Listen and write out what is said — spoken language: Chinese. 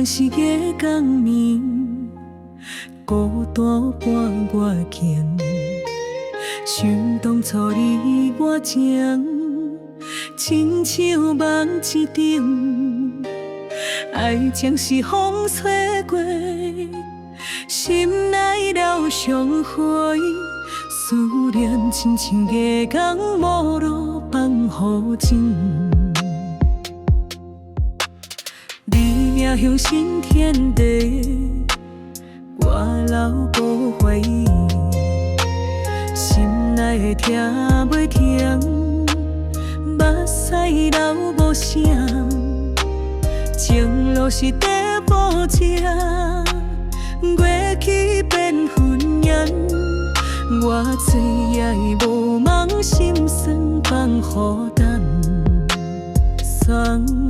情是月光暝，孤单伴我行。想当初你我情，亲像梦一场。爱情是风吹过，心内了伤悲。思念亲像月光陌路放雨情。你命向新天地，我留无怀疑。心内会痛袂停，目屎流无声。情路是地无正，月起变云烟。我最爱无梦，心酸放雨淡，酸。